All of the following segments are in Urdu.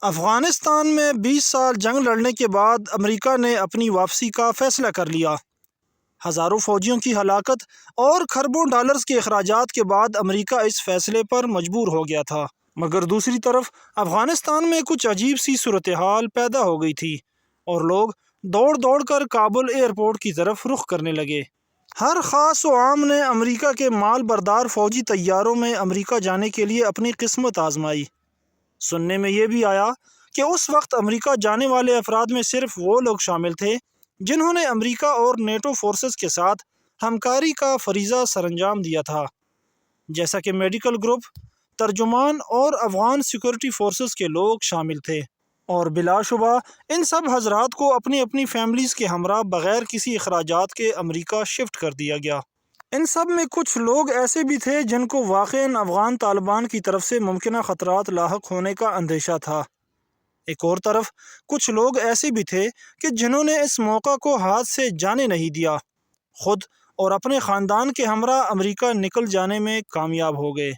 افغانستان میں 20 سال جنگ لڑنے کے بعد امریکہ نے اپنی واپسی کا فیصلہ کر لیا۔ ہزاروں فوجیوں کی ہلاکت اور کھربوں ڈالرز کے اخراجات کے بعد امریکہ اس فیصلے پر مجبور ہو گیا تھا، مگر دوسری طرف افغانستان میں کچھ عجیب سی صورتحال پیدا ہو گئی تھی اور لوگ دوڑ دوڑ کر کابل ایئرپورٹ کی طرف رخ کرنے لگے۔ ہر خاص و عام نے امریکہ کے مال بردار فوجی طیاروں میں امریکہ جانے کے لیے اپنی قسمت آزمائی۔ سننے میں یہ بھی آیا کہ اس وقت امریکہ جانے والے افراد میں صرف وہ لوگ شامل تھے جنہوں نے امریکہ اور نیٹو فورسز کے ساتھ ہمکاری کا فریضہ سر انجام دیا تھا، جیسا کہ میڈیکل گروپ، ترجمان اور افغان سیکورٹی فورسز کے لوگ شامل تھے، اور بلا شبہ ان سب حضرات کو اپنی اپنی فیملیز کے ہمراہ بغیر کسی اخراجات کے امریکہ شفٹ کر دیا گیا۔ ان سب میں کچھ لوگ ایسے بھی تھے جن کو واقعاً افغان طالبان کی طرف سے ممکنہ خطرات لاحق ہونے کا اندیشہ تھا۔ ایک اور طرف کچھ لوگ ایسے بھی تھے کہ جنہوں نے اس موقع کو ہاتھ سے جانے نہیں دیا، خود اور اپنے خاندان کے ہمراہ امریکہ نکل جانے میں کامیاب ہو گئے۔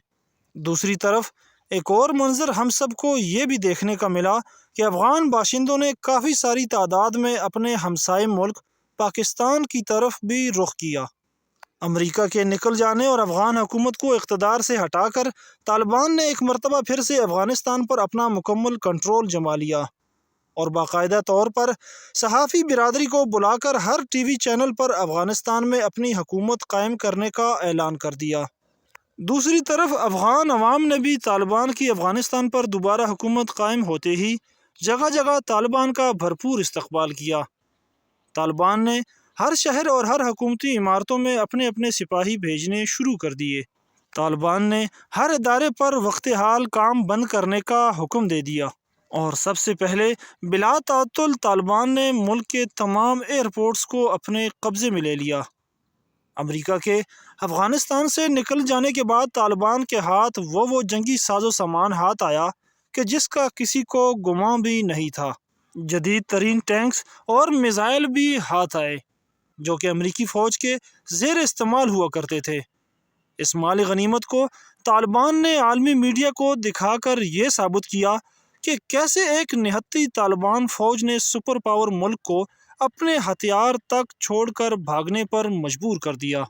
دوسری طرف ایک اور منظر ہم سب کو یہ بھی دیکھنے کا ملا کہ افغان باشندوں نے کافی ساری تعداد میں اپنے ہمسائے ملک پاکستان کی طرف بھی رخ کیا۔ امریکہ کے نکل جانے اور افغان حکومت کو اقتدار سے ہٹا کر طالبان نے ایک مرتبہ پھر سے افغانستان پر اپنا مکمل کنٹرول جما لیا اور باقاعدہ طور پر صحافی برادری کو بلا کر ہر ٹی وی چینل پر افغانستان میں اپنی حکومت قائم کرنے کا اعلان کر دیا۔ دوسری طرف افغان عوام نے بھی طالبان کی افغانستان پر دوبارہ حکومت قائم ہوتے ہی جگہ جگہ طالبان کا بھرپور استقبال کیا۔ طالبان نے ہر شہر اور ہر حکومتی عمارتوں میں اپنے اپنے سپاہی بھیجنے شروع کر دیے۔ طالبان نے ہر ادارے پر وقت حال کام بند کرنے کا حکم دے دیا، اور سب سے پہلے بلا تعطل طالبان نے ملک کے تمام ایئرپورٹس کو اپنے قبضے میں لے لیا۔ امریکہ کے افغانستان سے نکل جانے کے بعد طالبان کے ہاتھ وہ جنگی ساز و سامان ہاتھ آیا کہ جس کا کسی کو گمان بھی نہیں تھا۔ جدید ترین ٹینکس اور میزائل بھی ہاتھ آئے جو کہ امریکی فوج کے زیر استعمال ہوا کرتے تھے۔ اس مالی غنیمت کو طالبان نے عالمی میڈیا کو دکھا کر یہ ثابت کیا کہ کیسے ایک نہتی طالبان فوج نے سپر پاور ملک کو اپنے ہتھیار تک چھوڑ کر بھاگنے پر مجبور کر دیا۔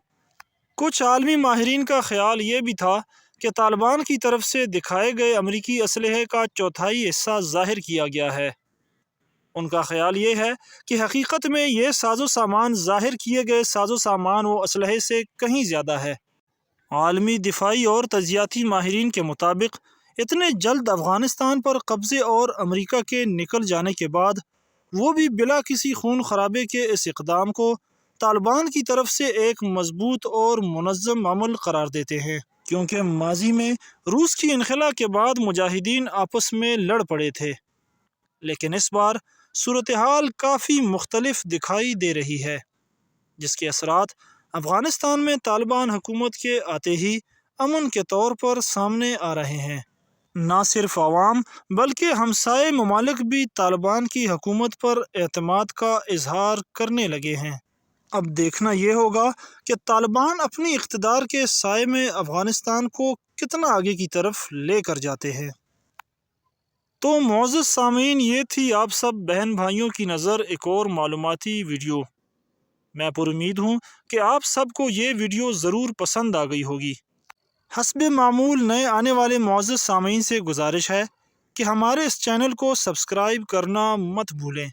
کچھ عالمی ماہرین کا خیال یہ بھی تھا کہ طالبان کی طرف سے دکھائے گئے امریکی اسلحے کا چوتھائی حصہ ظاہر کیا گیا ہے۔ ان کا خیال یہ ہے کہ حقیقت میں یہ ساز و سامان ظاہر کیے گئے ساز و سامان و اسلحے سے کہیں زیادہ ہے۔ عالمی دفاعی اور تجزیاتی ماہرین کے مطابق اتنے جلد افغانستان پر قبضے اور امریکہ کے نکل جانے کے بعد وہ بھی بلا کسی خون خرابے کے اس اقدام کو طالبان کی طرف سے ایک مضبوط اور منظم عمل قرار دیتے ہیں، کیونکہ ماضی میں روس کی انخلا کے بعد مجاہدین آپس میں لڑ پڑے تھے، لیکن اس بار صورتحال کافی مختلف دکھائی دے رہی ہے، جس کے اثرات افغانستان میں طالبان حکومت کے آتے ہی امن کے طور پر سامنے آ رہے ہیں۔ نہ صرف عوام بلکہ ہمسائے ممالک بھی طالبان کی حکومت پر اعتماد کا اظہار کرنے لگے ہیں۔ اب دیکھنا یہ ہوگا کہ طالبان اپنی اقتدار کے سائے میں افغانستان کو کتنا آگے کی طرف لے کر جاتے ہیں۔ تو معزز سامعین، یہ تھی آپ سب بہن بھائیوں کی نظر ایک اور معلوماتی ویڈیو۔ میں پر امید ہوں کہ آپ سب کو یہ ویڈیو ضرور پسند آ گئی ہوگی۔ حسب معمول نئے آنے والے معزز سامعین سے گزارش ہے کہ ہمارے اس چینل کو سبسکرائب کرنا مت بھولیں۔